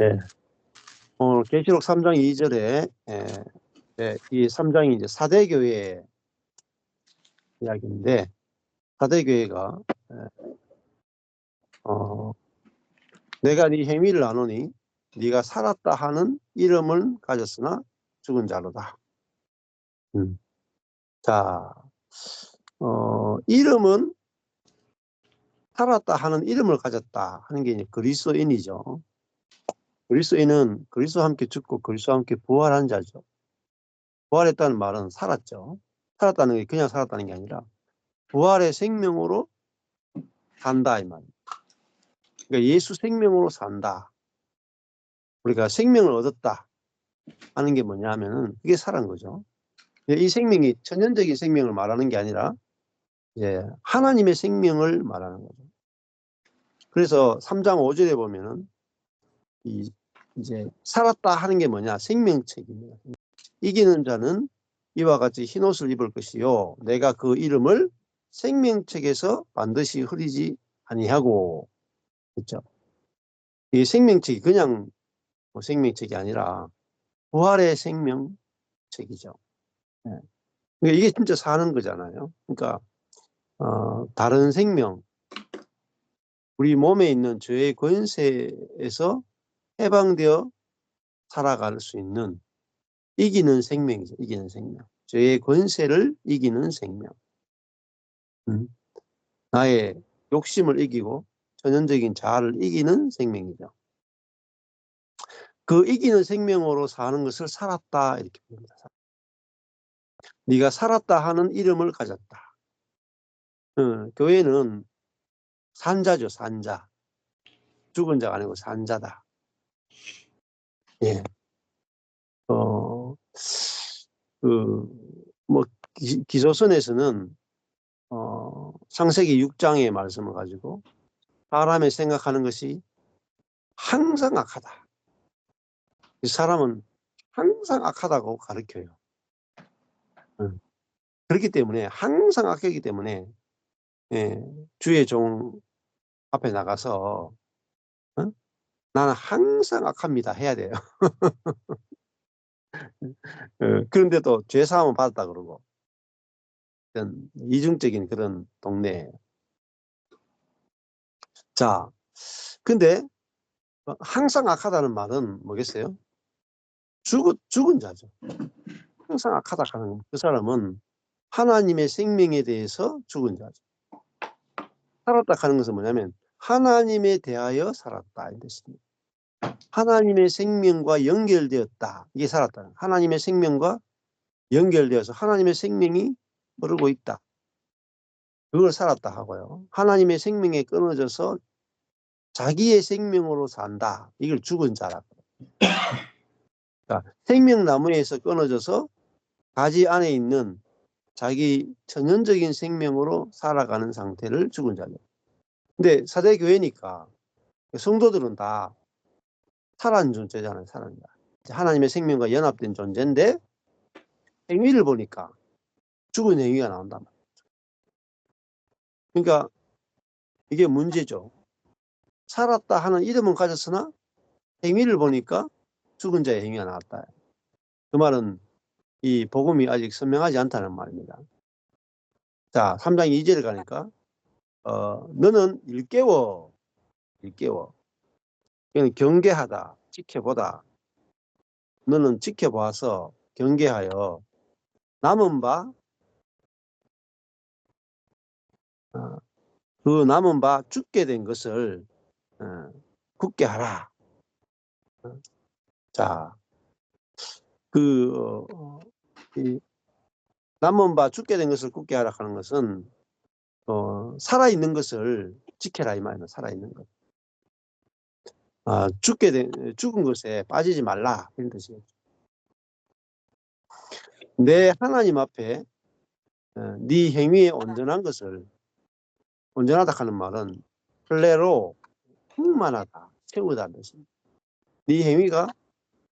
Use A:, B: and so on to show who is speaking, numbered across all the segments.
A: 예. 오늘 계시록 3장 2절에 이 3장이 이제 사대교회 이야기인데, 사대교회가 내가 네 행위를 아노니 네가 살았다 하는 이름을 가졌으나 죽은 자로다. 자, 이름은 살았다 하는 이름을 가졌다 하는 게 이제 그리스도인이죠. 그리스도인은 그리스도와 함께 죽고 그리스도와 함께 부활한 자죠. 부활했다는 말은 살았죠. 살았다는 게 그냥 살았다는 게 아니라 부활의 생명으로 산다 이 말입니다. 그러니까 예수 생명으로 산다. 우리가 생명을 얻었다 하는 게 뭐냐 하면은 그게 살은 거죠. 이 생명이 천연적인 생명을 말하는 게 아니라 이제 하나님의 생명을 말하는 거죠. 그래서 3장 5절에 보면은 이제 살았다 하는 게 뭐냐? 생명책입니다. 이기는 자는 이와 같이 흰옷을 입을 것이요 내가 그 이름을 생명책에서 반드시 흐리지 아니하고. 그렇죠? 이 생명책이 그냥 뭐 생명책이 아니라 부활의 생명책이죠. 네. 그러니까 이게 진짜 사는 거잖아요. 그러니까 다른 생명, 우리 몸에 있는 죄의 권세에서 해방되어 살아갈 수 있는 이기는 생명이죠. 이기는 생명. 죄의 권세를 이기는 생명. 나의 욕심을 이기고 전형적인 자아를 이기는 생명이죠. 그 이기는 생명으로 사는 것을 살았다 이렇게 부릅니다. 네가 살았다 하는 이름을 가졌다. 교회는 산자죠. 산자. 죽은 자가 아니고 산자다. 예. 뭐 기소선에서는 창세기 6장의 말씀을 가지고 사람의 생각하는 것이 항상 악하다. 이 사람은 항상 악하다고 가르쳐요. 그렇기 때문에 항상 악하기 때문에 주의 종 앞에 나가서 나는 항상 악합니다 해야 돼요. 그런데도 죄사함은 받았다 그러고 그런 이중적인 그런 동네예요. 자, 근데 항상 악하다는 말은 뭐겠어요? 죽은 자죠. 항상 악하다 하는 그 사람은 하나님의 생명에 대해서 죽은 자죠. 살았다 하는 것은 뭐냐면 하나님에 대하여 살았다 이 뜻입니다. 하나님의 생명과 연결되었다. 이게 살았다. 하나님의 생명과 연결되어서 하나님의 생명이 흐르고 있다. 그걸 살았다 하고요. 하나님의 생명에 끊어져서 자기의 생명으로 산다. 이걸 죽은 자라고. 그러니까 생명나무에서 끊어져서 가지 안에 있는 자기 천연적인 생명으로 살아가는 상태를 죽은 자죠. 근데 사대교회니까 성도들은 다 살아있는 존재잖아요. 살아있는 자. 하나님의 생명과 연합된 존재인데 행위를 보니까 죽은 행위가 나온단 말이에요. 그러니까 이게 문제죠. 살았다 하는 이름은 가졌으나 행위를 보니까 죽은 자의 행위가 나왔다. 그 말은 이 복음이 아직 선명하지 않다는 말입니다. 자, 3장 2절에 가니까 너는 일깨워. 이건 경계하다, 지켜보다. 너는 지켜봐서 경계하여 남은 바 그 남은 바 죽게 된 것을 굳게 하라. 자, 이 남은 바 죽게 된 것을 굳게 하라 하는 것은 살아있는 것을 지켜라 이 말이에요. 살아있는 것. 죽은 것에 빠지지 말라 이런 뜻이에요. 내 하나님 앞에 네 행위에 온전한 것을, 온전하다 하는 말은 플레로 충만하다, 채우다는 뜻입니다. 네 행위가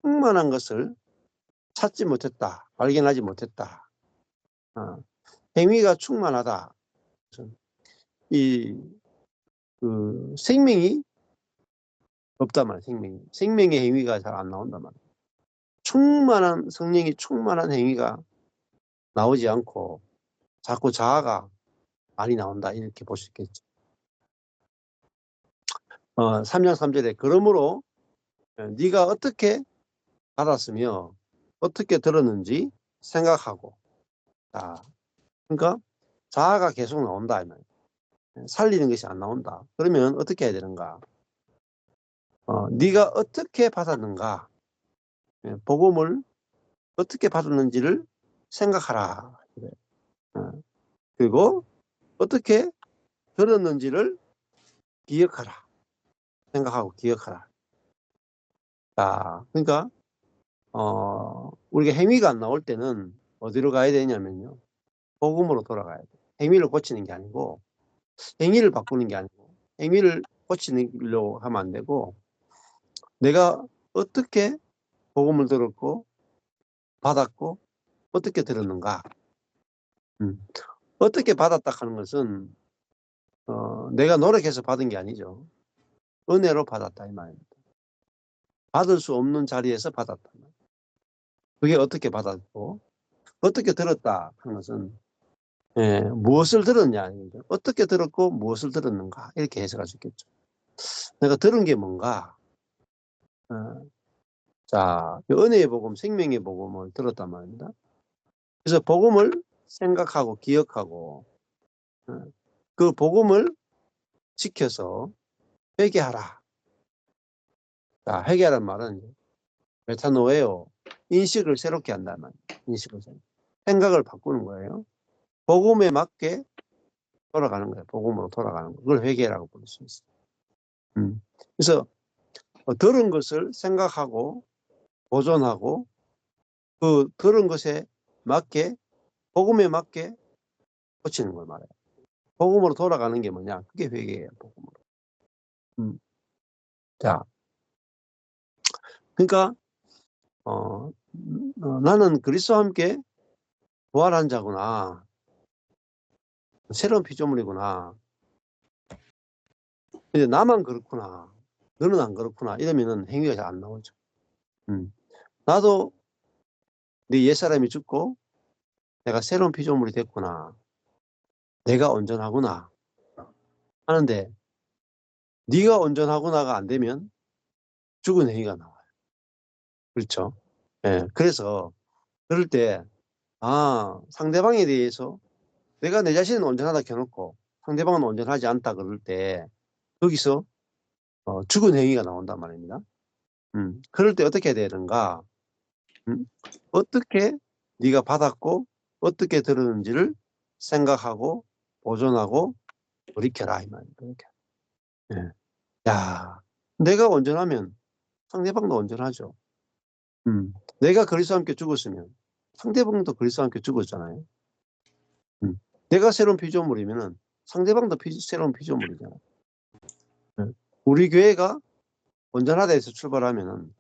A: 충만한 것을 찾지 못했다, 발견하지 못했다. 행위가 충만하다. 그 생명이 없단 말이에요. 생명의 행위가 잘 안 나온단 말이에요. 충만한 성령이 충만한 행위가 나오지 않고 자꾸 자아가 많이 나온다 이렇게 볼 수 있겠죠. 3장 3절에 그러므로 네가 어떻게 받았으며 어떻게 들었는지 생각하고. 자, 그러니까 자아가 계속 나온다 이 말이에요. 살리는 것이 안 나온다. 그러면 어떻게 해야 되는가? 네가 어떻게 받았는가? 복음을 어떻게 받았는지를 생각하라. 그리고 어떻게 들었는지를 기억하라. 생각하고 기억하라. 자, 그러니까 우리가 행위가 안 나올 때는 어디로 가야 되냐면요. 복음으로 돌아가야 돼. 행위를 고치는 게 아니고 행위를 바꾸는 게 아니고 행위를 고치려고 하면 안 되고 내가 어떻게 복음을 들었고 받았고 어떻게 들었는가. 어떻게 받았다 하는 것은 내가 노력해서 받은 게 아니죠. 은혜로 받았다 이 말입니다. 받을 수 없는 자리에서 받았다. 그게 어떻게 받았고 어떻게 들었다 하는 것은 무엇을 들었냐 아니죠. 어떻게 들었고 무엇을 들었는가 이렇게 해석할 수 있겠죠. 내가 들은 게 뭔가. 자, 은혜의 복음, 생명의 복음을 들었단 말입니다. 그래서 복음을 생각하고 기억하고 그 복음을 지켜서 회개하라. 자, 회개하라는 말은 메타노에요. 인식을 새롭게 한다는 말이에요. 인식을 새롭게. 생각을 바꾸는 거예요. 복음에 맞게 돌아가는 거예요. 복음으로 돌아가는 거. 그걸 회개라고 부를 수 있어요. 그래서 들은 것을 생각하고 보존하고 그 들은 것에 맞게 복음에 맞게 고치는 걸 말해요. 복음으로 돌아가는 게 뭐냐? 그게 회개예요. 복음으로. 자, 그러니까 나는 그리스도와 함께 부활한 자구나. 새로운 피조물이구나. 근데 나만 그렇구나. 너는 안 그렇구나. 이러면은 행위가 잘 안 나오죠. 나도 네 옛사람이 죽고 내가 새로운 피조물이 됐구나. 내가 온전하구나. 하는데 네가 온전하구나가 안 되면 죽은 행위가 나와요. 그렇죠? 예. 그래서 그럴 때 상대방에 대해서 내가 내 자신은 온전하다 켜놓고 상대방은 온전하지 않다 그럴 때 거기서 죽은 행위가 나온단 말입니다. 그럴 때 어떻게 해야 되는가? 어떻게 네가 받았고 어떻게 들었는지를 생각하고 보존하고 돌이켜라 이 말입니다. 예. 야, 내가 온전하면 상대방도 온전하죠. 내가 그리스도와 함께 죽었으면 상대방도 그리스도와 함께 죽었잖아요. 내가 새로운 피조물이면은 상대방도 새로운 피조물이잖아요. 우리 교회가 온전하다 해서 출발하면은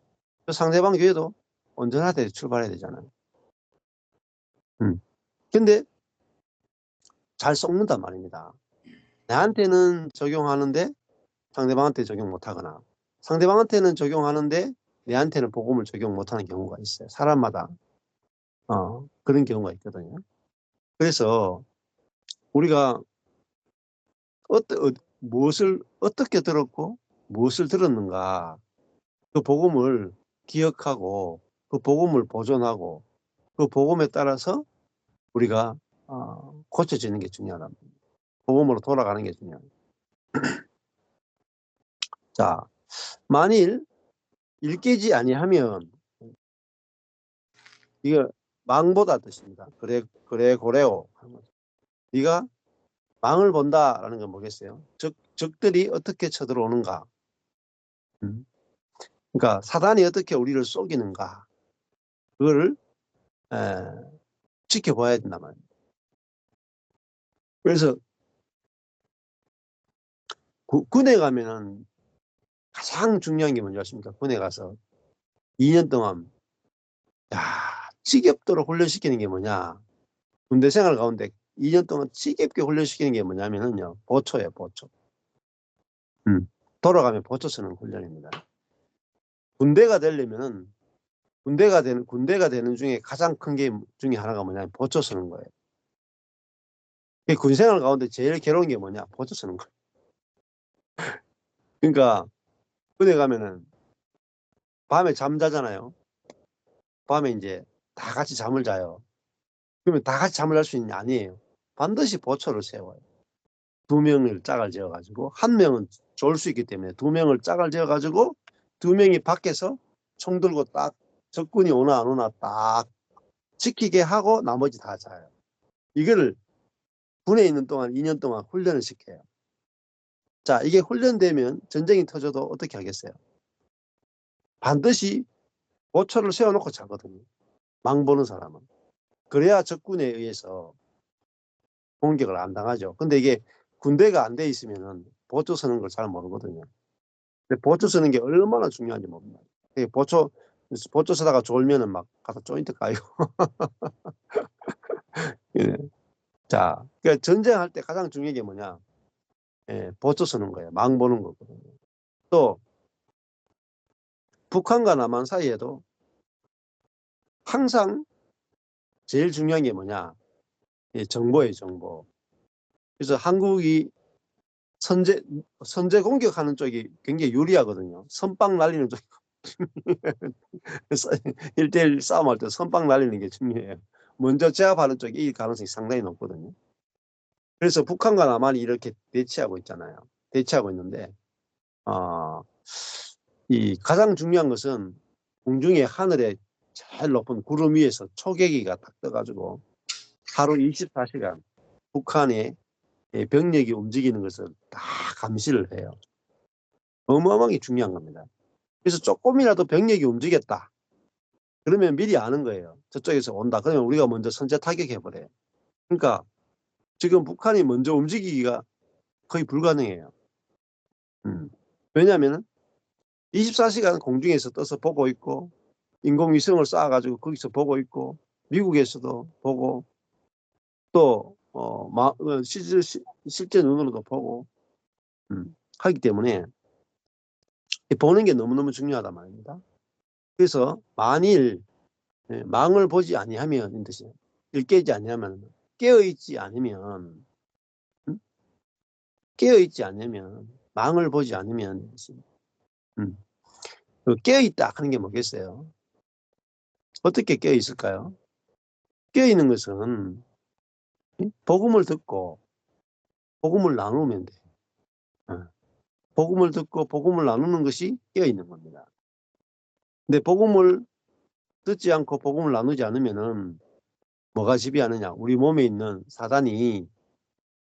A: 그 상대방 교회도 온전하다 해서 출발해야 되잖아요. 근데 잘 섞는단 말입니다. 나한테는 적용하는데 상대방한테 적용 못하거나 상대방한테는 적용하는데 내한테는 복음을 적용 못하는 경우가 있어요. 사람마다 그런 경우가 있거든요. 그래서 우리가 무엇을 어떻게 들었고 무엇을 들었는가 그 복음을 기억하고 그 복음을 보존하고 그 복음에 따라서 우리가 고쳐지는 게 중요하다. 복음으로 돌아가는 게 중요합니다. 자, 만일 일깨지 아니하면 이거 망보다 뜻입니다. 그래 고래오. 네가 망을 본다라는 건 뭐겠어요? 적들이 어떻게 쳐들어오는가? 그러니까 사단이 어떻게 우리를 속이는가? 그걸 지켜봐야 된단 말입니다. 그래서 군에 가면은 가장 중요한 게 뭔지 아십니까? 군에 가서 2년 동안 지겹도록 훈련시키는 게 뭐냐? 군대 생활 가운데 2년 동안 지겹게 훈련시키는 게 뭐냐면은요. 보초예요. 보초. 돌아가면 보초 쓰는 훈련입니다. 군대가 되려면은 군대가 되는 중에 가장 큰 게 중에 하나가 뭐냐면 보초 서는 거예요. 군생활 가운데 제일 괴로운 게 뭐냐? 보초 서는 거예요. 그러니까 군대 가면은 밤에 잠자잖아요. 밤에 이제 다 같이 잠을 자요. 그러면 다 같이 잠을 잘 수 있냐? 아니에요. 반드시 보초를 세워요. 2명을 짝을 지어가지고 한 명은 졸 수 있기 때문에 2명을 짝을 지어가지고 2명이 밖에서 총 들고 딱 적군이 오나 안 오나 딱 지키게 하고 나머지 다 자요. 이거를 군에 있는 동안 2년 동안 훈련을 시켜요. 자, 이게 훈련되면 전쟁이 터져도 어떻게 하겠어요? 반드시 보초를 세워놓고 자거든요. 망 보는 사람은. 그래야 적군에 의해서 공격을 안 당하죠. 근데 이게 군대가 안 돼 있으면은 보초 서는 걸 잘 모르거든요. 근데 보초 서는 게 얼마나 중요한지 봅니다. 보초 서다가 졸면은 막 가서 조인트 까이고. 예. 자, 그러니까 전쟁할 때 가장 중요한 게 뭐냐? 예, 보초 서는 거예요. 망 보는 거거든요. 또 북한과 남한 사이에도 항상 제일 중요한 게 뭐냐? 예, 정보예요, 정보. 그래서 한국이 선제 공격하는 쪽이 굉장히 유리하거든요. 선빵 날리는 쪽이 1대1 싸움할 때 선빵 날리는 게 중요해요. 먼저 제압하는 쪽이 이길 가능성이 상당히 높거든요. 그래서 북한과 남한이 이렇게 대치하고 있잖아요. 대치하고 있는데 이 가장 중요한 것은 공중에 하늘에 제일 높은 구름 위에서 초계기가 딱 떠가지고 하루 24시간 북한의 병력이 움직이는 것을 다 감시를 해요. 어마어마하게 중요한 겁니다. 그래서 조금이라도 병력이 움직였다. 그러면 미리 아는 거예요. 저쪽에서 온다. 그러면 우리가 먼저 선제 타격해버려요. 그러니까 지금 북한이 먼저 움직이기가 거의 불가능해요. 왜냐하면 24시간 공중에서 떠서 보고 있고 인공위성을 쏴가지고 거기서 보고 있고 미국에서도 보고 또 실제 눈으로도 보고 하기 때문에 보는 게 너무너무 중요하단 말입니다. 그래서 만일 망을 보지 아니하면 뜻이에요. 일깨지 아니하면 깨어있지 않으면 깨어있지 않으면 망을 보지 않으면 깨어있다 하는 게 뭐겠어요? 어떻게 깨어있을까요? 깨어있는 것은 복음을 듣고 복음을 나누면 돼요. 복음을 듣고 복음을 나누는 것이 깨어있는 겁니다. 근데 복음을 듣지 않고 복음을 나누지 않으면은 뭐가 지배하느냐? 우리 몸에 있는 사단이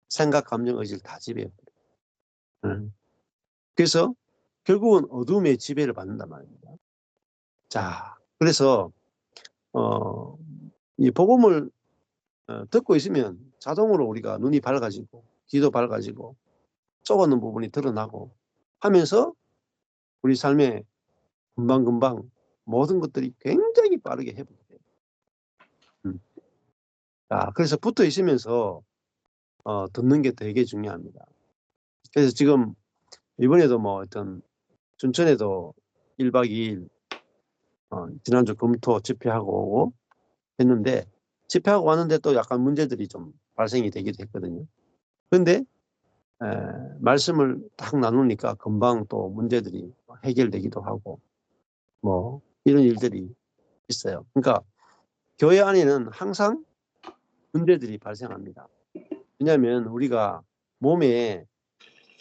A: 생각, 감정, 의지를 다 지배해요. 그래서 결국은 어둠의 지배를 받는단 말입니다. 자, 그래서 이 복음을 듣고 있으면 자동으로 우리가 눈이 밝아지고 귀도 밝아지고 썩었는 부분이 드러나고 하면서 우리 삶에 금방금방 모든 것들이 굉장히 빠르게 회복돼요. 자, 그래서 붙어 있으면서 듣는 게 되게 중요합니다. 그래서 지금 이번에도 뭐 어떤 춘천에도 1박 2일 지난주 금토 집회하고 오고 했는데 집회하고 왔는데 또 약간 문제들이 좀 발생이 되기도 했거든요. 그런데 말씀을 딱 나누니까 금방 또 문제들이 해결되기도 하고 뭐 이런 일들이 있어요. 그러니까 교회 안에는 항상 문제들이 발생합니다. 왜냐하면 우리가 몸에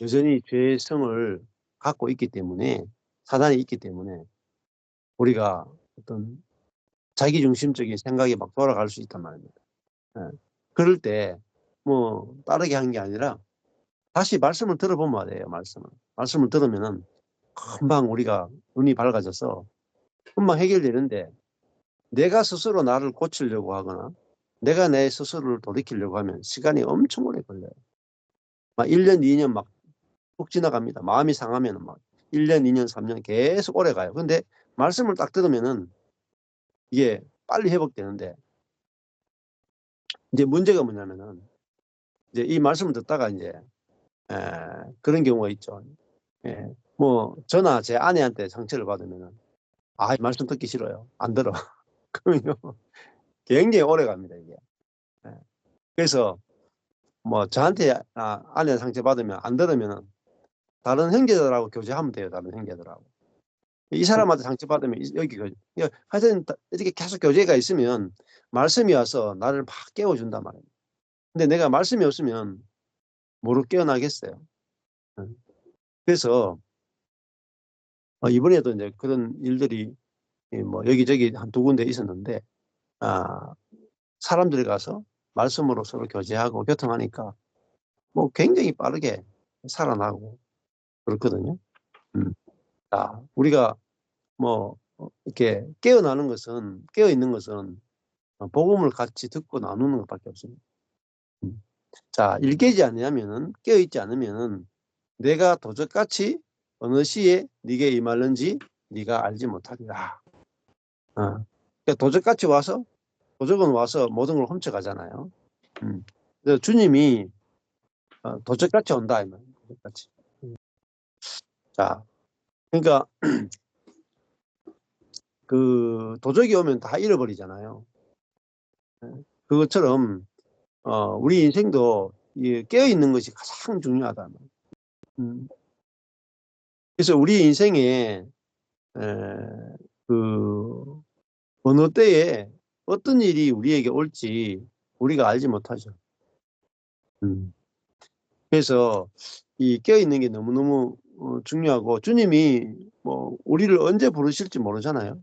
A: 여전히 죄성을 갖고 있기 때문에 사단이 있기 때문에 우리가 어떤 자기중심적인 생각이 막 돌아갈 수 있단 말입니다. 그럴 때 뭐 다르게 하는 게 아니라 다시 말씀을 들어보면 돼요. 말씀을 들으면은 금방 우리가 눈이 밝아져서 금방 해결되는데 내가 스스로 나를 고치려고 하거나 내가 내 스스로를 돌이키려고 하면 시간이 엄청 오래 걸려요. 막 1년, 2년 막 훅 지나갑니다. 마음이 상하면 막 1년, 2년, 3년 계속 오래 가요. 근데 말씀을 딱 들으면은 이게 빨리 회복되는데 이제 문제가 뭐냐면은 이제 이 말씀을 듣다가 이제 그런 경우가 있죠. 뭐 저나 제 아내한테 상처를 받으면은 아, 말씀 듣기 싫어요. 안 들어. 그러면요, 굉장히 오래 갑니다, 이게. 예. 그래서 뭐 저한테 아내 상처받으면 안 들으면 다른 형제들하고 교제하면 돼요. 다른 형제들하고. 이 사람한테 상처받으면 여기 하여튼 이렇게 계속 교제가 있으면 말씀이 와서 나를 막 깨워준단 말이에요. 근데 내가 말씀이 없으면 뭐로 깨어나겠어요. 그래서 이번에도 이제 그런 일들이 뭐 여기저기 한 두 군데 있었는데 사람들이 가서 말씀으로 서로 교제하고 교통하니까 뭐 굉장히 빠르게 살아나고 그렇거든요. 자, 우리가 뭐 이렇게 깨어 있는 것은 복음을 같이 듣고 나누는 것밖에 없습니다. 자, 일깨지 않으면은 깨어 있지 않으면은 내가 도적같이 어느 시에 네게 임할는지 네가 알지 못하리라. 그러니까 도적은 와서 모든 걸 훔쳐가잖아요. 그래서 주님이 도적같이 온다 이 말이에요. 도적같이. 자, 그러니까 그 도적이 오면 다 잃어버리잖아요. 그것처럼 우리 인생도 깨어 있는 것이 가장 중요하다. 그래서 우리 인생에 그 어느 때에 어떤 일이 우리에게 올지 우리가 알지 못하죠. 그래서 이 깨어 있는 게 너무너무 중요하고 주님이 뭐 우리를 언제 부르실지 모르잖아요.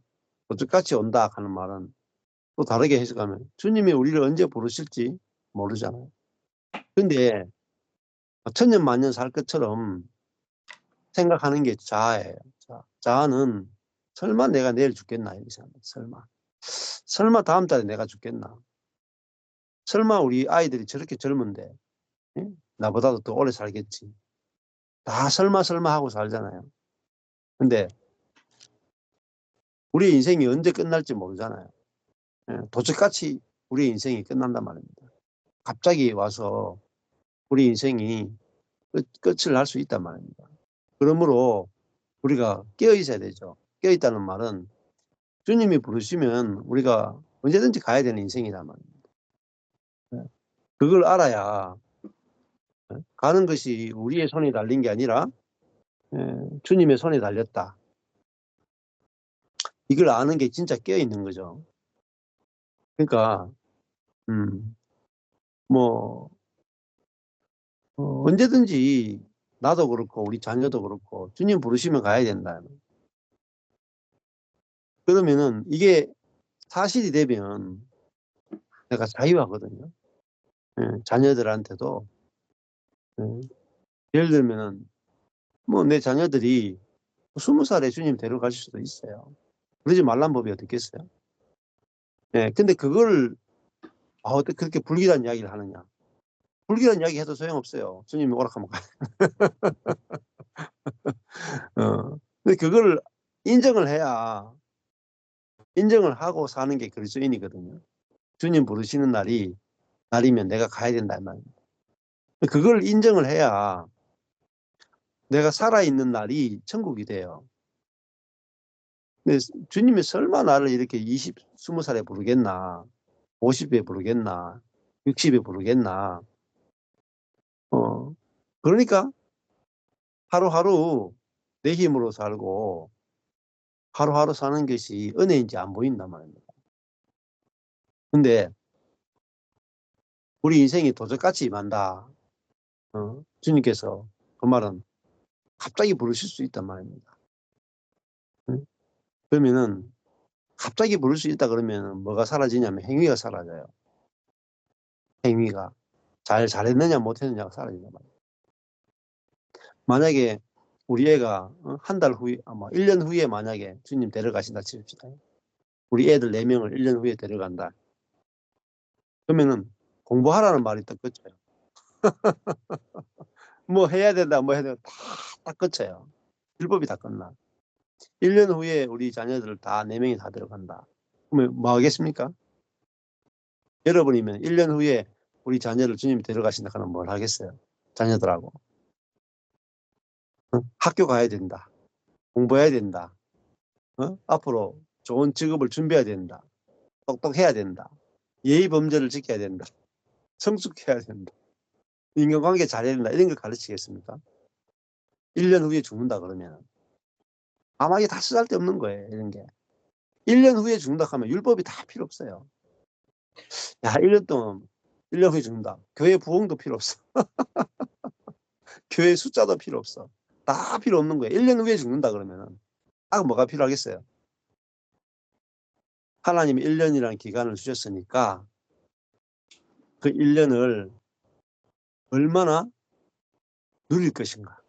A: 어쩌같이 온다 하는 말은 또 다르게 해석하면 주님이 우리를 언제 부르실지 모르잖아요. 근데 천년만년 살 것처럼 생각하는 게 자아예요. 자아는 설마 내가 내일 죽겠나 이렇게 생각합니다. 설마 다음 달에 내가 죽겠나. 설마 우리 아이들이 저렇게 젊은데 나보다도 더 오래 살겠지. 다 설마 하고 살잖아요. 근데 우리 인생이 언제 끝날지 모르잖아요. 도적같이 우리 인생이 끝난단 말입니다. 갑자기 와서 우리 인생이 끝을 날 수 있단 말입니다. 그러므로 우리가 깨어 있어야 되죠. 깨어 있다는 말은 주님이 부르시면 우리가 언제든지 가야 되는 인생이란 말입니다. 그걸 알아야 가는 것이 우리의 손에 달린 게 아니라 주님의 손에 달렸다. 이걸 아는 게 진짜 깨어 있는 거죠. 그러니까 뭐 언제든지 나도 그렇고 우리 자녀도 그렇고 주님 부르시면 가야 된다. 그러면은 이게 사실이 되면 내가 자유하거든요. 자녀들한테도 예를 들면은 뭐 내 자녀들이 20살에 주님 데려가실 수도 있어요. 그러지 말란 법이 어디 있겠어요? 근데 그걸 어떻게 그렇게 불길한 이야기를 하느냐? 불길한 이야기 해도 소용없어요. 주님이 오락하면 가요. 근데 그걸 인정을 해야 인정을 하고 사는 게 그리스도인이거든요. 주님 부르시는 날이면 내가 가야 된다 이 말입니다. 그걸 인정을 해야 내가 살아있는 날이 천국이 돼요. 근데 주님이 설마 나를 이렇게 20살에 부르겠나, 50에 부르겠나, 60에 부르겠나. 그러니까 하루하루 내 힘으로 살고 하루하루 사는 것이 은혜인지 안 보인단 말입니다. 근데 우리 인생이 도적같이 임한다. 주님께서 그 말은 갑자기 부르실 수 있단 말입니다. 그러면은 갑자기 부를 수 있다 그러면 뭐가 사라지냐면 행위가 사라져요. 행위가. 잘했느냐 못했느냐가 사라진단 말이에요. 만약에 우리 애가 한 달 후에 아마 1년 후에 만약에 주님 데려가신다 칩시다. 우리 애들 4명을 1년 후에 데려간다. 그러면은 공부하라는 말이 딱 끝이에요. 뭐 해야 된다 뭐 해야 된다 딱 끝이에요. 율법이 다 끝나. 1년 후에 우리 자녀들 다 4명이 다 들어간다. 그러면 뭐 하겠습니까? 여러분이면 1년 후에 우리 자녀를 주님 데려가신다 그러면 뭘 하겠어요? 자녀들하고. 학교 가야 된다. 공부해야 된다. 앞으로 좋은 직업을 준비해야 된다. 똑똑해야 된다. 예의 범절을 지켜야 된다. 성숙해야 된다. 인간관계 잘해야 된다. 이런 걸 가르치겠습니까? 1년 후에 죽는다 그러면 아마 이게 다 쓰잘데없는 거예요. 이런 게. 1년 후에 죽는다 하면 율법이 다 필요 없어요. 야, 1년 동안 1년 후에 죽는다. 교회 부흥도 필요 없어. 교회 숫자도 필요 없어. 다 필요 없는 거예요. 1년 후에 죽는다 그러면은 뭐가 필요하겠어요? 하나님이 1년이라는 기간을 주셨으니까 그 1년을 얼마나 누릴 것인가.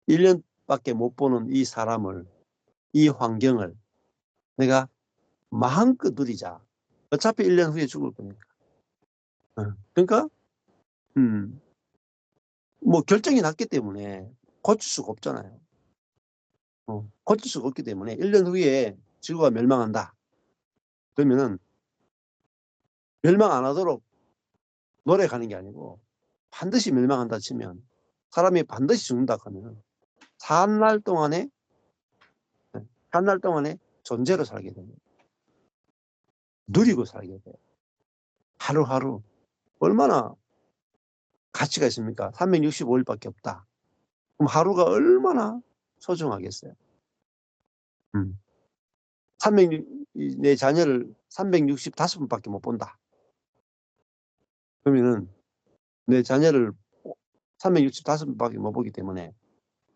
A: 1년밖에 못 보는 이 사람을, 이 환경을 내가 마음껏 누리자. 어차피 1년 후에 죽을 거니까. 그러니까 뭐 결정이 났기 때문에 고칠 수가 없잖아요. 고칠 수가 없기 때문에 1년 후에 지구가 멸망한다. 그러면은 멸망 안 하도록 노력하는 게 아니고 반드시 멸망한다 치면 사람이 반드시 죽는다 하면 산 날 동안에 존재로 살게 됩니다. 누리고 살게 돼요. 하루하루 얼마나 가치가 있습니까? 365일밖에 없다. 그럼 하루가 얼마나 소중하겠어요? 300, 내 자녀를 365번밖에 못 본다. 그러면은 내 자녀를 365번밖에 못 보기 때문에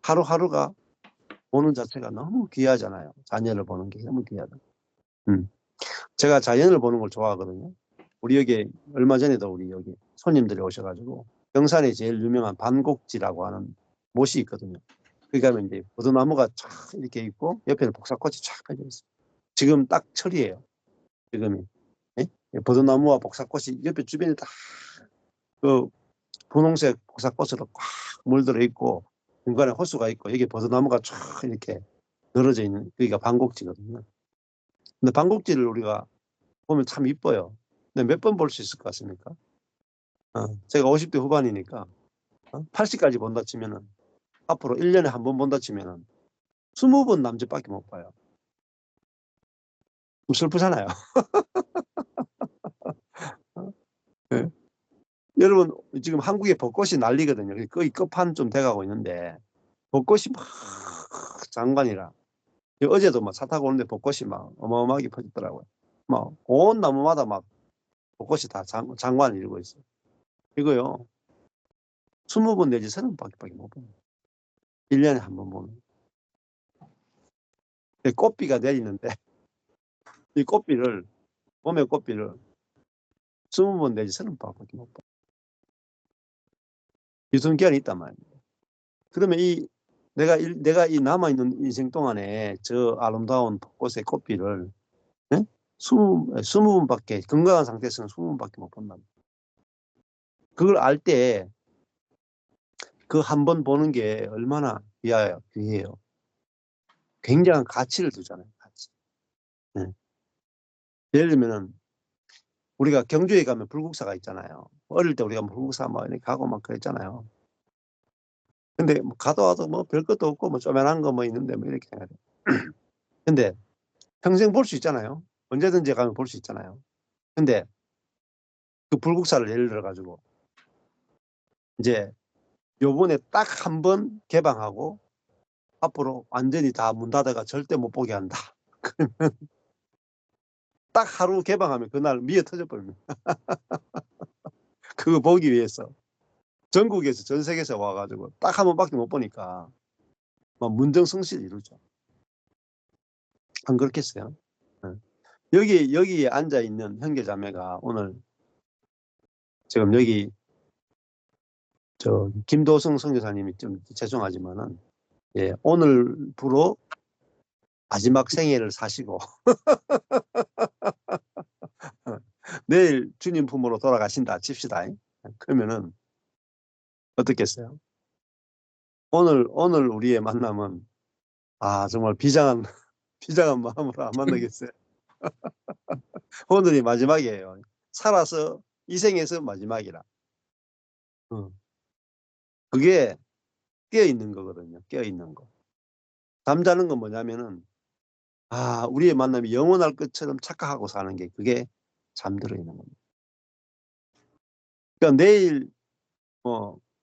A: 하루하루가 보는 자체가 너무 귀하잖아요. 자녀를 보는 게 너무 귀하다. 제가 자연을 보는 걸 좋아하거든요. 우리 여기 얼마 전에도 우리 여기 손님들이 오셔가지고 경산에 제일 유명한 반곡지라고 하는 못이 있거든요. 거기 가면 이제 버드나무가 쫙 이렇게 있고 옆에는 복사꽃이 쫙 펴져 있어요. 지금 딱 철이에요. 지금이. 예? 버드나무와 복사꽃이 옆에 주변에 다 그 분홍색 복사꽃으로 꽉 물들어 있고 중간에 호수가 있고 여기 버드나무가 쫙 이렇게 늘어져 있는 여기가 반곡지거든요. 근데 반곡지를 우리가 보면 참 이뻐요. 근데 몇 번 볼 수 있을 것 같습니까? 제가 50대 후반이니까 80까지 본다 치면은 앞으로 1년에 한 번 본다 치면은 20번 남짓밖에 못 봐요. 좀 슬프잖아요. 네. 여러분 지금 한국에 벚꽃이 난리거든요. 거의 끝판좀 돼가고 있는데 벚꽃이 막 장관이라 어제도 막 차 타고 오는데 벚꽃이 막 어마어마하게 퍼졌더라고요. 막 온 나무마다 막 벚꽃이 다 장관을 이루고 있어요. 이거요 20번 내지 30번밖에 못 봐요. 1년에 한 번 보는. 꽃비가 내리는데 이 꽃비를 봄의 꽃비를 20번 내지 30번밖에 못 봐요. 유통기한이 있단 말이에요. 그러면 내가 이 남아있는 인생 동안에 저 아름다운 벚꽃의 꽃비를 20번밖에 건강한 상태에서는 20번밖에 못 본다. 그걸 알 때 그 한 번 보는 게 얼마나 귀해요. 굉장한 가치를 두잖아요. 가치. 네. 예를 들면은 우리가 경주에 가면 불국사가 있잖아요. 어릴 때 우리가 불국사 막 이렇게 가고 막 그랬잖아요. 근데 뭐 가도 와도 뭐 별것도 없고 뭐 쪼매난 거 뭐 있는데 뭐 이렇게 해야 돼. 근데 평생 볼 수 있잖아요. 언제든지 가면 볼 수 있잖아요. 근데 그 불국사를 예를 들어 가지고 이제 요번에 딱 한 번 개방하고 앞으로 완전히 다 문 닫아가 절대 못 보게 한다. 딱 하루 개방하면 그날 미어 터져 버립니다. 그거 보기 위해서 전국에서 전 세계에서 와가지고 딱 한 번밖에 못 보니까 막 문정성시를 이루죠. 안 그렇겠어요? 네. 여기에 앉아 있는 형제자매가 오늘 지금 여기 김도성 선교사님이 좀 죄송하지만은 오늘부로 마지막 생애를 사시고 내일 주님 품으로 돌아가신다 칩시다. 그러면은 어떻겠어요? 오늘 우리의 만남은 정말 비장한 마음으로 안 만나겠어요. 오늘이 마지막이에요. 살아서 이 생에서 마지막이라. 그게 깨어있는 거거든요. 깨어있는 거. 잠자는 건 뭐냐면은 우리의 만남이 영원할 것처럼 착각하고 사는 게 그게 잠들어 있는 겁니다. 그러니까 내일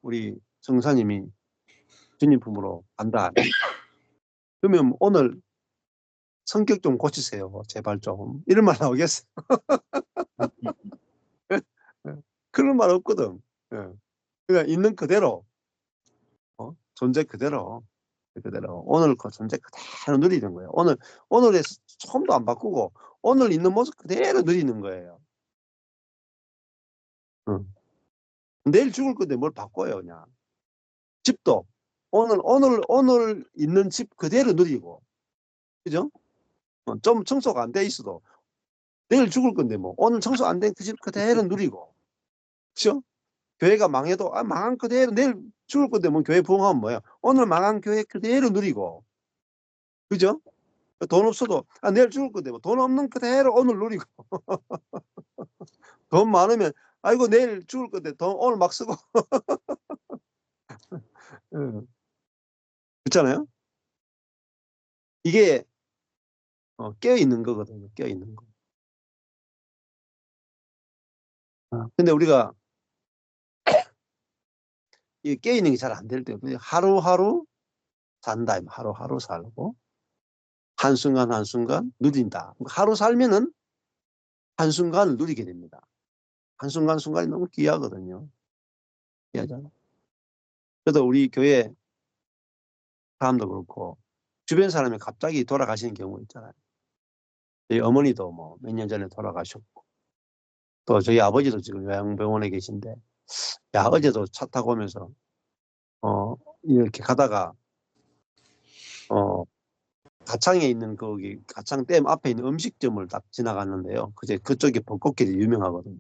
A: 우리 성사님이 주님 품으로 간다. 그러면 오늘 성격 좀 고치세요. 제발 좀. 이런 말 나오겠어요? 그런 말 없거든. 그러니까 있는 그대로 존재 그대로 오늘 그 존재 그대로 누리는 거예요. 오늘의 처음도 안 바꾸고 오늘 있는 모습 그대로 누리는 거예요. 내일 죽을 건데 뭘 바꿔요, 그냥. 집도 오늘 있는 집 그대로 누리고, 그죠? 좀 청소가 안 돼 있어도 내일 죽을 건데 뭐 오늘 청소 안 된 그 집 그대로 누리고, 그죠? 교회가 망해도 망한 그대로 내일 죽을 건데 뭐 교회 부흥하면 뭐야? 오늘 망한 교회 그대로 누리고, 그죠? 돈 없어도 내일 죽을 건데 뭐 돈 없는 그대로 오늘 누리고 돈 많으면 아이고 내일 죽을 건데 돈 오늘 막 쓰고 그렇잖아요? 이게 깨어 있는 거거든요. 깨어 있는 거. 근데 우리가 이 깨어 있는 게 잘 안 될 때 하루하루 산다. 하루하루 살고 한순간 한순간 누린다. 하루 살면은 한순간을 누리게 됩니다. 한순간 순간이 너무 귀하거든요. 귀하잖아. 그래도 우리 교회 사람도 그렇고 주변 사람이 갑자기 돌아가시는 경우 있잖아요. 저희 어머니도 뭐 몇 년 전에 돌아가셨고 또 저희 아버지도 지금 요양병원에 계신데 어제도 차 타고 오면서 이렇게 가다가 가창에 있는 거기 가창댐 앞에 있는 음식점을 딱 지나갔는데요. 그쪽이 벚꽃길이 유명하거든요.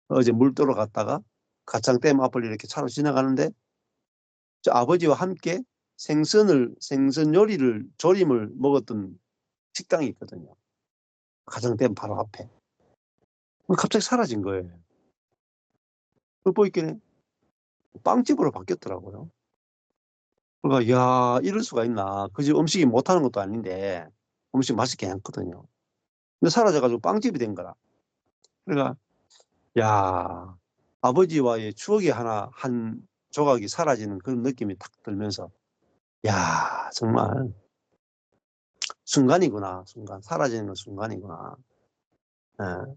A: 어제 물도로 갔다가 가창댐 앞을 이렇게 차로 지나가는데 저 아버지와 함께 생선 요리를 조림을 먹었던 식당이 있거든요. 가창댐 바로 앞에. 갑자기 사라진 거예요. 보이길래 빵집으로 바뀌었더라고요. 그러니까 야 이럴 수가 있나. 그 집 음식이 못하는 것도 아닌데 음식 맛있게 했거든요. 근데 사라져가지고 빵집이 된 거라. 그러니까 야 아버지와의 추억이 한 조각이 사라지는 그런 느낌이 탁 들면서 야 정말 순간이구나. 순간 사라지는 건 순간이구나.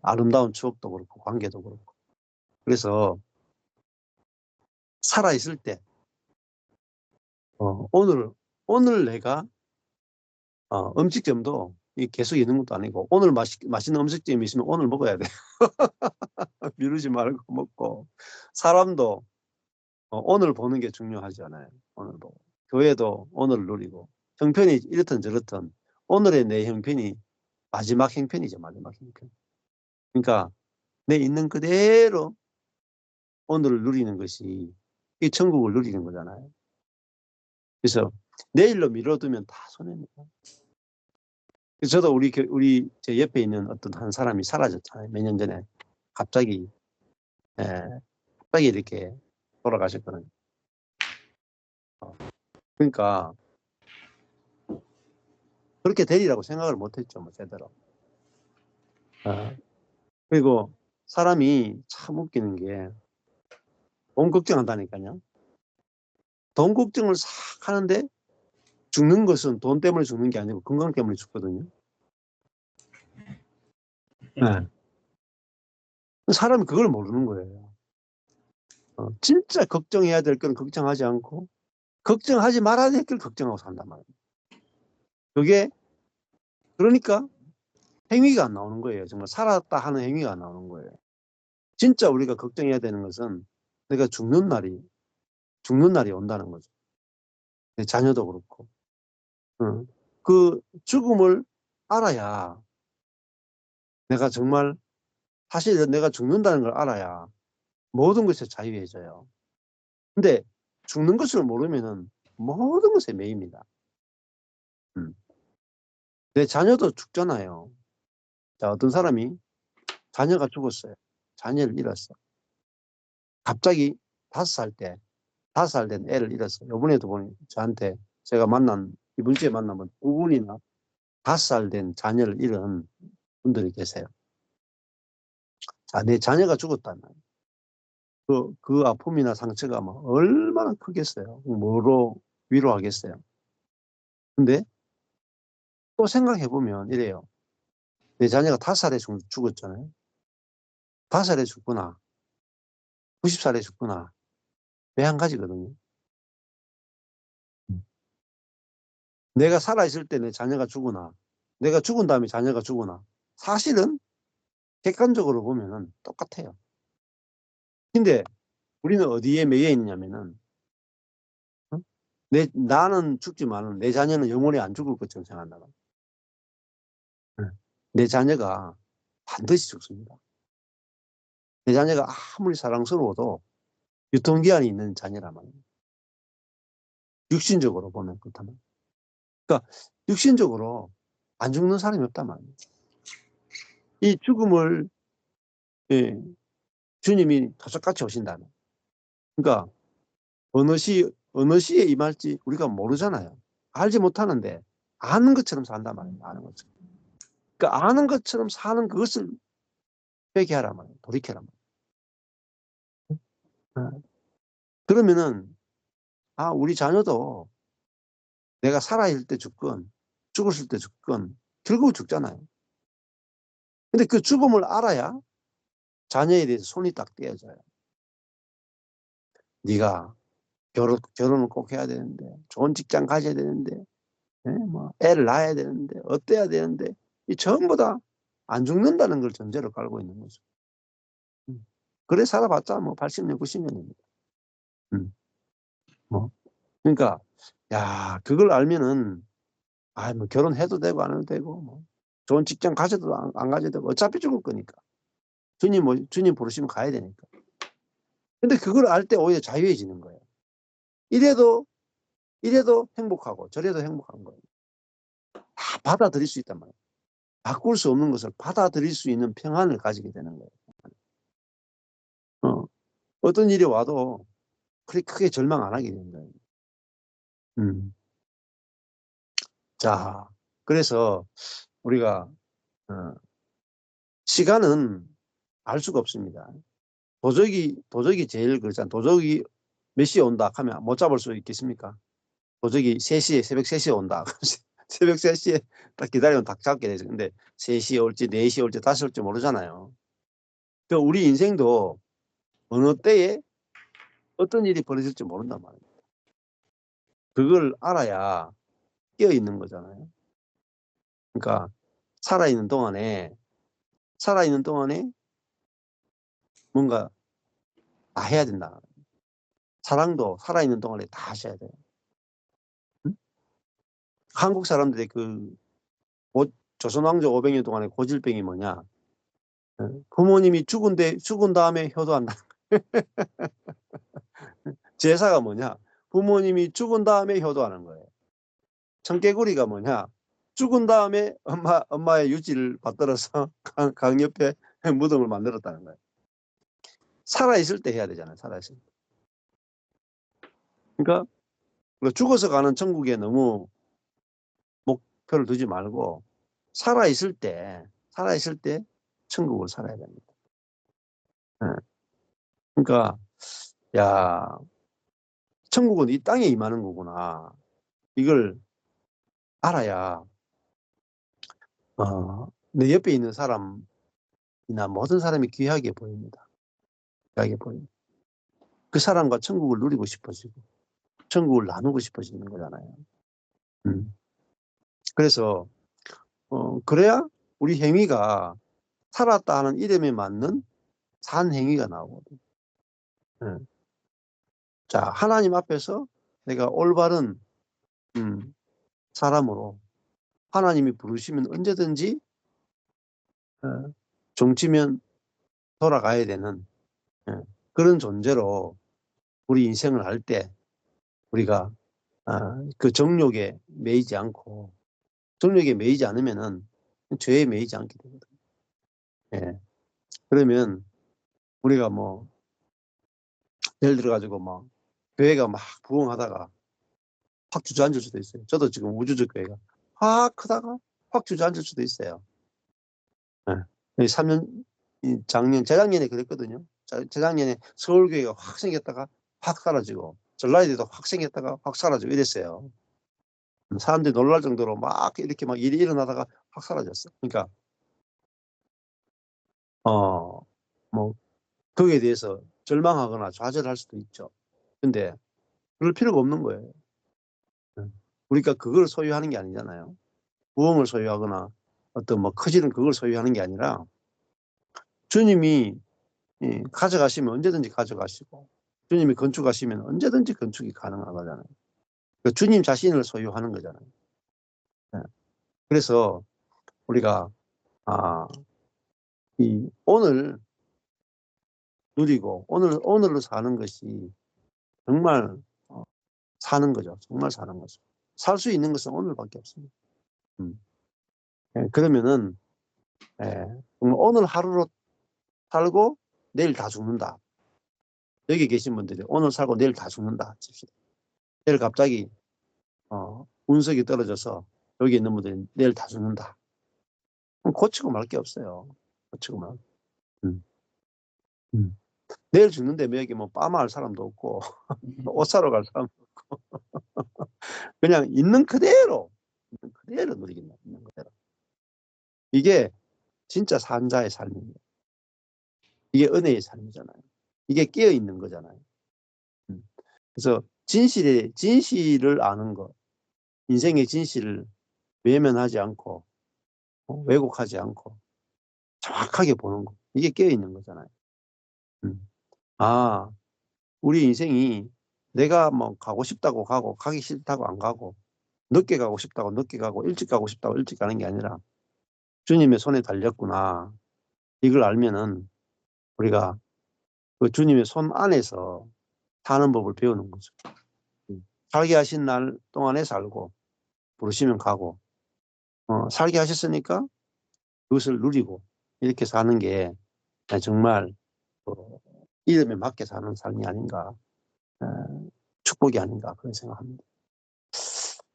A: 아름다운 추억도 그렇고 관계도 그렇고. 그래서 살아있을 때 오늘 내가 음식점도 계속 있는 것도 아니고 오늘 맛있는 음식점이 있으면 오늘 먹어야 돼. 미루지 말고 먹고 사람도 오늘 보는 게 중요하잖아요. 오늘 보고 교회도 오늘 누리고 형편이 이렇든 저렇든 오늘의 내 형편이 마지막 형편이죠. 마지막 형편. 그러니까 내 있는 그대로 오늘을 누리는 것이 이 천국을 누리는 거잖아요. 그래서 내일로 미뤄두면 다 손해입니다. 그래서 저도 제 옆에 있는 어떤 한 사람이 사라졌잖아요. 몇 년 전에 갑자기 이렇게 돌아가셨거든요. 그러니까 그렇게 되리라고 생각을 못했죠, 뭐 제대로. 그리고 사람이 참 웃기는 게 돈 걱정한다니까요. 돈 걱정을 싹 하는데 죽는 것은 돈 때문에 죽는 게 아니고 건강 때문에 죽거든요. 네. 사람이 그걸 모르는 거예요. 진짜 걱정해야 될 건 걱정하지 않고 걱정하지 말아야 될 걸 걱정하고 산단 말이에요. 그게 그러니까 행위가 안 나오는 거예요. 정말 살았다 하는 행위가 안 나오는 거예요. 진짜 우리가 걱정해야 되는 것은 내가 죽는 날이 온다는 거죠. 내 자녀도 그렇고. 그 죽음을 알아야 내가 정말 사실 내가 죽는다는 걸 알아야 모든 것에 자유해져요. 근데 죽는 것을 모르면은 모든 것에 매입니다. 내 자녀도 죽잖아요. 자, 어떤 사람이 자녀가 죽었어요. 자녀를 잃었어. 갑자기 5살 된 애를 잃었어요. 이번에도 보니 저한테 제가 만난 이번 주에 만나면 2분이나 5살 된 자녀를 잃은 분들이 계세요. 자, 내 자녀가 죽었다면 그 아픔이나 상처가 막 얼마나 크겠어요. 뭐로 위로하겠어요. 근데 또 생각해보면 이래요. 내 자녀가 5살에 죽었잖아요. 5살에 죽거나 90살에 죽거나 매 한 가지거든요. 내가 살아있을 때 내 자녀가 죽거나 내가 죽은 다음에 자녀가 죽거나 사실은 객관적으로 보면은 똑같아요. 근데 우리는 어디에 매여 있냐면은 어? 나는 죽지만 내 자녀는 영원히 안 죽을 것처럼 생각한다. 내 자녀가 반드시 죽습니다. 내 자녀가 아무리 사랑스러워도 유통기한이 있는 자녀란 말이에요. 육신적으로 보면 그렇다면. 그러니까 육신적으로 안 죽는 사람이 없단 말이에요. 이 죽음을 예, 주님이 가족같이 오신다면. 그러니까 어느 시에 임할지 우리가 모르잖아요. 알지 못하는데 아는 것처럼 산단 말이에요. 아는 것처럼. 그러니까 아는 것처럼 사는 그것을 회개하란 말이에요. 돌이켜란 말이에요. 그러면은 우리 자녀도 내가 살아있을 때 죽건 죽었을 때 죽건 결국 죽잖아요. 근데 그 죽음을 알아야 자녀에 대해서 손이 딱 떼어져요. 네가 결혼을 꼭 해야 되는데 좋은 직장 가져야 되는데 뭐 애를 낳아야 되는데 어때야 되는데 이 전부 다 안 죽는다는 걸 전제로 깔고 있는 거죠. 그래 살아봤자 뭐 80년, 90년입니다. 뭐 그러니까 야 그걸 알면은 뭐 결혼해도 되고 안 해도 되고 뭐 좋은 직장 가져도 안 가져도 되고 어차피 죽을 거니까 주님 부르시면 가야 되니까. 근데 그걸 알 때 오히려 자유해지는 거예요. 이래도 행복하고 저래도 행복한 거예요. 다 받아들일 수 있단 말이에요. 바꿀 수 없는 것을 받아들일 수 있는 평안을 가지게 되는 거예요. 어떤 일이 와도 그렇게 크게 절망 안 하게 되는 거예요. 자, 그래서 우리가 시간은 알 수가 없습니다. 도적이 제일 그렇잖아요. 도적이 몇 시에 온다 하면 못 잡을 수 있겠습니까? 도적이 새벽 3시에 온다. 새벽 3시에 딱 기다리면 딱 잡게 되죠. 근데 3시에 올지 4시에 올지 5시에 올지 모르잖아요. 그러니까 우리 인생도 어느 때에 어떤 일이 벌어질지 모른단 말이에요. 그걸 알아야 깨어 있는 거잖아요. 그러니까 살아있는 동안에 뭔가 다 해야 된다. 사랑도 살아있는 동안에 다 하셔야 돼요. 응? 한국 사람들의 조선 왕조 500년 동안의 고질병이 뭐냐? 부모님이 죽은 다음에 효도한다. 제사가 뭐냐? 부모님이 죽은 다음에 효도하는 거예요. 청개구리가 뭐냐? 죽은 다음에 엄마의 유지를 받들어서 강 옆에 무덤을 만들었다는 거예요. 살아있을 때 해야 되잖아요. 살아있을 때. 그러니까 죽어서 가는 천국에 너무 목표를 두지 말고 살아있을 때 천국을 살아야 됩니다. 그러니까 야 천국은 이 땅에 임하는 거구나. 이걸 알아야 내 옆에 있는 사람이나 모든 사람이 귀하게 보입니다. 귀하게 보입니다. 그 사람과 천국을 누리고 싶어지고 천국을 나누고 싶어지는 거잖아요. 그래서 그래야 우리 행위가 살았다 하는 이름에 맞는 산 행위가 나오거든요. 자, 하나님 앞에서 내가 올바른 사람으로 하나님이 부르시면 언제든지 종치면 돌아가야 되는 그런 존재로 우리 인생을 할 때 우리가 그 정욕에 매이지 않고 정욕에 매이지 않으면은 죄에 매이지 않게 되거든요. 예. 그러면 우리가 뭐 예를 들어 가지고 막 교회가 막 부흥하다가 확 주저앉을 수도 있어요. 저도 지금 우주적 교회가 확 크다가 확 주저앉을 수도 있어요. 네. 3년, 재작년에 그랬거든요. 재작년에 서울교회가 확 생겼다가 확 사라지고, 전라도에도 확 생겼다가 확 사라지고 이랬어요. 사람들이 놀랄 정도로 막 이렇게 막 일이 일어나다가 확 사라졌어. 그러니까, 뭐, 거기에 대해서 절망하거나 좌절할 수도 있죠. 근데, 그럴 필요가 없는 거예요. 우리가 그걸 소유하는 게 아니잖아요. 부엉을 소유하거나 어떤 뭐 커지는 그걸 소유하는 게 아니라 주님이 가져가시면 언제든지 가져가시고 주님이 건축하시면 언제든지 건축이 가능한 거잖아요. 그러니까 주님 자신을 소유하는 거잖아요. 네. 그래서 우리가 이 오늘 누리고 오늘로 사는 것이 정말 사는 거죠. 정말 사는 거죠. 살 수 있는 것은 오늘밖에 없습니다. 그러면은 정말 오늘 하루로 살고 내일 다 죽는다. 여기 계신 분들이 오늘 살고 내일 다 죽는다. 내일 갑자기 운석이 떨어져서 여기 있는 분들이 내일 다 죽는다. 그럼 고치고 말 게 없어요. 고치고 말. 내일 죽는데 여기 뭐 빠마할 사람도 없고 옷 사러 갈 사람도 없고 그냥 있는 그대로 누리겠다. 있는 그대로. 이게 진짜 산자의 삶이에요. 이게 은혜의 삶이잖아요. 이게 깨어 있는 거잖아요. 그래서 진실을 아는 것, 인생의 진실을 외면하지 않고 왜곡하지 않고 정확하게 보는 거. 이게 깨어 있는 거잖아요. 우리 인생이 내가 뭐 가고 싶다고 가고 가기 싫다고 안 가고 늦게 가고 싶다고 늦게 가고 일찍 가고 싶다고 일찍 가는 게 아니라 주님의 손에 달렸구나. 이걸 알면은 우리가 그 주님의 손 안에서 사는 법을 배우는 거죠. 살게 하신 날 동안에 살고 부르시면 가고 살게 하셨으니까 그것을 누리고 이렇게 사는 게 정말 이름에 맞게 사는 삶이 아닌가, 축복이 아닌가 그런 생각합니다.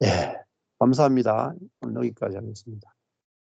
A: 예, 감사합니다. 오늘 여기까지 하겠습니다.